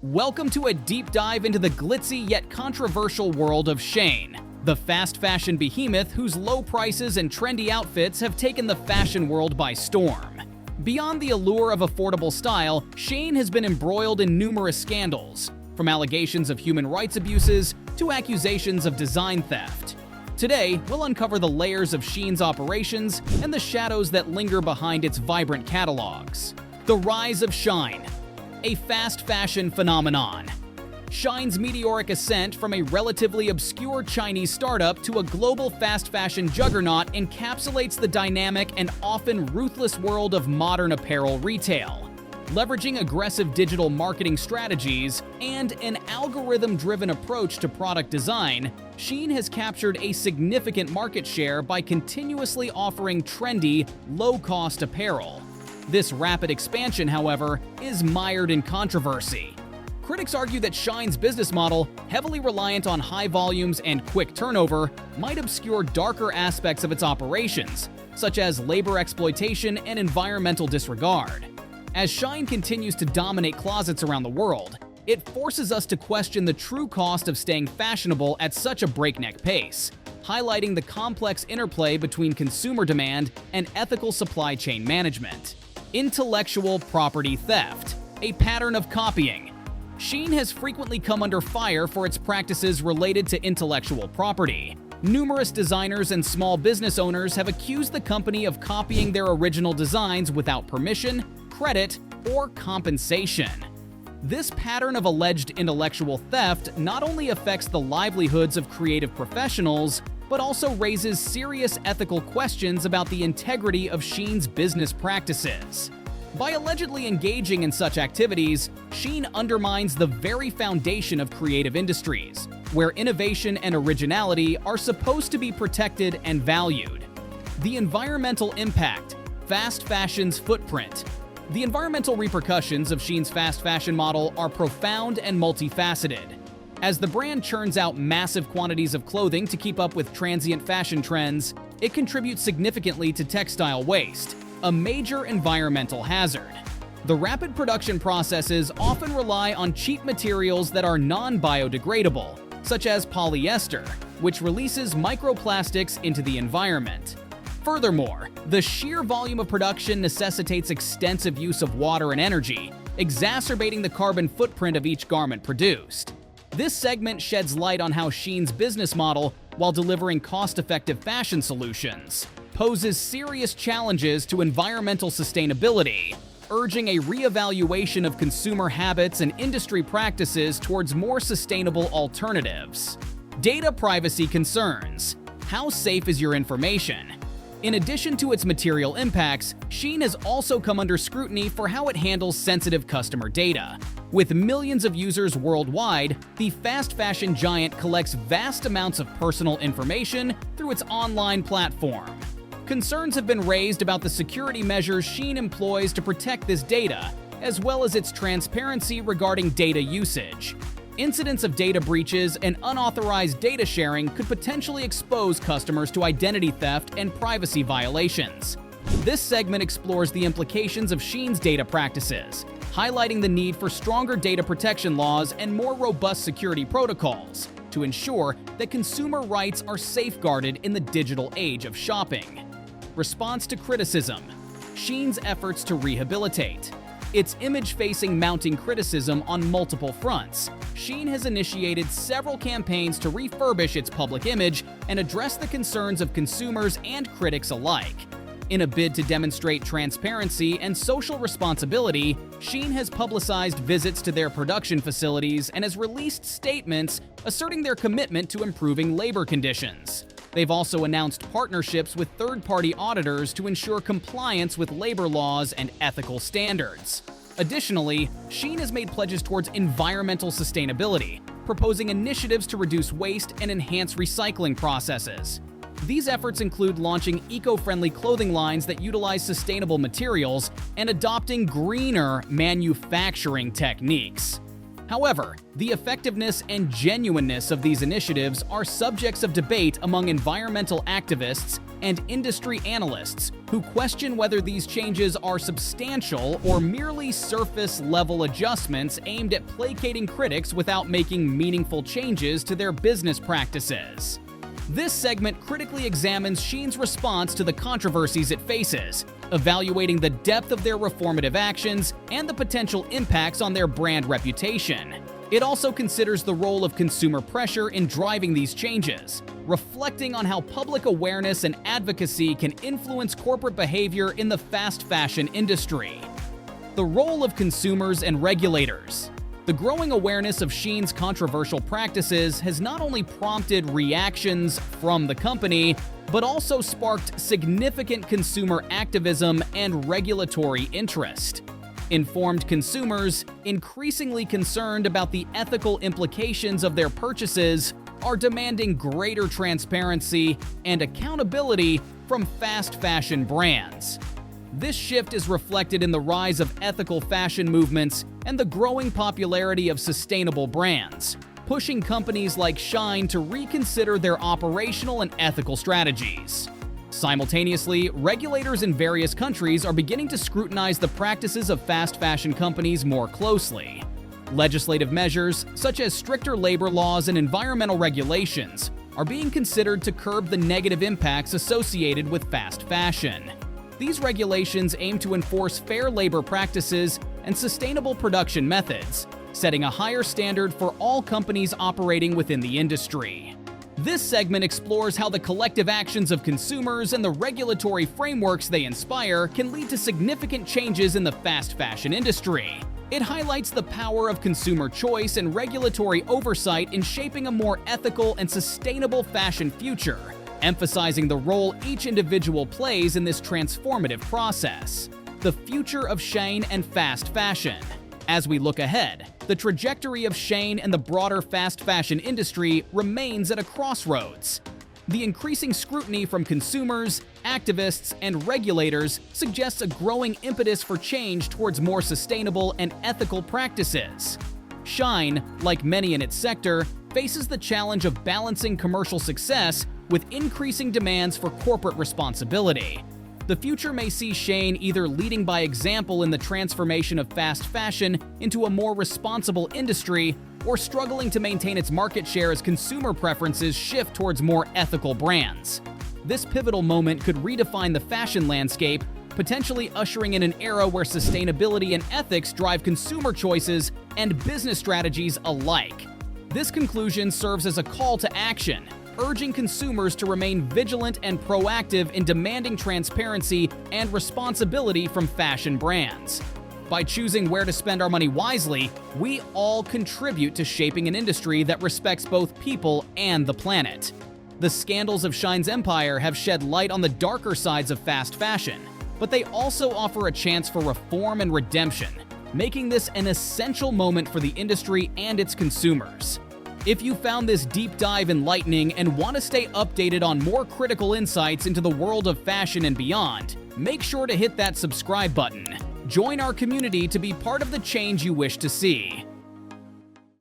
Welcome to a deep dive into the glitzy yet controversial world of Shein, the fast fashion behemoth whose low prices and trendy outfits have taken the fashion world by storm. Beyond the allure of affordable style, Shein has been embroiled in numerous scandals, from allegations of human rights abuses to accusations of design theft. Today, we'll uncover the layers of Shein's operations and the shadows that linger behind its vibrant catalogs. The rise of Shein, a fast fashion phenomenon. Shein's meteoric ascent from a relatively obscure Chinese startup to a global fast fashion juggernaut encapsulates the dynamic and often ruthless world of modern apparel retail. Leveraging aggressive digital marketing strategies and an algorithm-driven approach to product design, Shein has captured a significant market share by continuously offering trendy, low-cost apparel. This rapid expansion, however, is mired in controversy. Critics argue that Shein's business model, heavily reliant on high volumes and quick turnover, might obscure darker aspects of its operations, such as labor exploitation and environmental disregard. As Shein continues to dominate closets around the world, it forces us to question the true cost of staying fashionable at such a breakneck pace, highlighting the complex interplay between consumer demand and ethical supply chain management. Intellectual property theft, a pattern of copying. Shein has frequently come under fire for its practices related to intellectual property. Numerous designers and small business owners have accused the company of copying their original designs without permission, credit, or compensation. This pattern of alleged intellectual theft not only affects the livelihoods of creative professionals, but also raises serious ethical questions about the integrity of Shein's business practices. By allegedly engaging in such activities, Shein undermines the very foundation of creative industries, where innovation and originality are supposed to be protected and valued. The environmental impact, fast fashion's footprint. The environmental repercussions of Shein's fast fashion model are profound and multifaceted. As the brand churns out massive quantities of clothing to keep up with transient fashion trends, it contributes significantly to textile waste, a major environmental hazard. The rapid production processes often rely on cheap materials that are non-biodegradable, such as polyester, which releases microplastics into the environment. Furthermore, the sheer volume of production necessitates extensive use of water and energy, exacerbating the carbon footprint of each garment produced. This segment sheds light on how Shein's business model, while delivering cost-effective fashion solutions, poses serious challenges to environmental sustainability, urging a reevaluation of consumer habits and industry practices towards more sustainable alternatives. Data privacy concerns. How safe is your information? In addition to its material impacts, Shein has also come under scrutiny for how it handles sensitive customer data. With millions of users worldwide, the fast fashion giant collects vast amounts of personal information through its online platform. Concerns have been raised about the security measures Shein employs to protect this data, as well as its transparency regarding data usage. Incidents of data breaches and unauthorized data sharing could potentially expose customers to identity theft and privacy violations. This segment explores the implications of Shein's data practices, highlighting the need for stronger data protection laws and more robust security protocols to ensure that consumer rights are safeguarded in the digital age of shopping. Response to criticism. Shein's efforts to rehabilitate. Its image facing mounting criticism on multiple fronts, Shein has initiated several campaigns to refurbish its public image and address the concerns of consumers and critics alike. In a bid to demonstrate transparency and social responsibility, Shein has publicized visits to their production facilities and has released statements asserting their commitment to improving labor conditions. They've also announced partnerships with third-party auditors to ensure compliance with labor laws and ethical standards. Additionally, Shein has made pledges towards environmental sustainability, proposing initiatives to reduce waste and enhance recycling processes. These efforts include launching eco-friendly clothing lines that utilize sustainable materials and adopting greener manufacturing techniques. However, the effectiveness and genuineness of these initiatives are subjects of debate among environmental activists and industry analysts who question whether these changes are substantial or merely surface-level adjustments aimed at placating critics without making meaningful changes to their business practices. This segment critically examines Shein's response to the controversies it faces, evaluating the depth of their reformative actions and the potential impacts on their brand reputation. It also considers the role of consumer pressure in driving these changes, reflecting on how public awareness and advocacy can influence corporate behavior in the fast fashion industry. The role of consumers and regulators. The growing awareness of Shein's controversial practices has not only prompted reactions from the company, but also sparked significant consumer activism and regulatory interest. Informed consumers, increasingly concerned about the ethical implications of their purchases, are demanding greater transparency and accountability from fast fashion brands. This shift is reflected in the rise of ethical fashion movements and the growing popularity of sustainable brands, pushing companies like Shein to reconsider their operational and ethical strategies. Simultaneously, regulators in various countries are beginning to scrutinize the practices of fast fashion companies more closely. Legislative measures, such as stricter labor laws and environmental regulations, are being considered to curb the negative impacts associated with fast fashion. These regulations aim to enforce fair labor practices and sustainable production methods, setting a higher standard for all companies operating within the industry. This segment explores how the collective actions of consumers and the regulatory frameworks they inspire can lead to significant changes in the fast fashion industry. It highlights the power of consumer choice and regulatory oversight in shaping a more ethical and sustainable fashion future, emphasizing the role each individual plays in this transformative process. The future of Shein and fast fashion. As we look ahead, the trajectory of Shein and the broader fast fashion industry remains at a crossroads. The increasing scrutiny from consumers, activists, and regulators suggests a growing impetus for change towards more sustainable and ethical practices. Shein, like many in its sector, faces the challenge of balancing commercial success with increasing demands for corporate responsibility. The future may see Shein either leading by example in the transformation of fast fashion into a more responsible industry, or struggling to maintain its market share as consumer preferences shift towards more ethical brands. This pivotal moment could redefine the fashion landscape, potentially ushering in an era where sustainability and ethics drive consumer choices and business strategies alike. This conclusion serves as a call to action, urging consumers to remain vigilant and proactive in demanding transparency and responsibility from fashion brands. By choosing where to spend our money wisely, we all contribute to shaping an industry that respects both people and the planet. The scandals of Shein's empire have shed light on the darker sides of fast fashion, but they also offer a chance for reform and redemption, making this an essential moment for the industry and its consumers. If you found this deep dive enlightening and want to stay updated on more critical insights into the world of fashion and beyond, make sure to hit that subscribe button. Join our community to be part of the change you wish to see.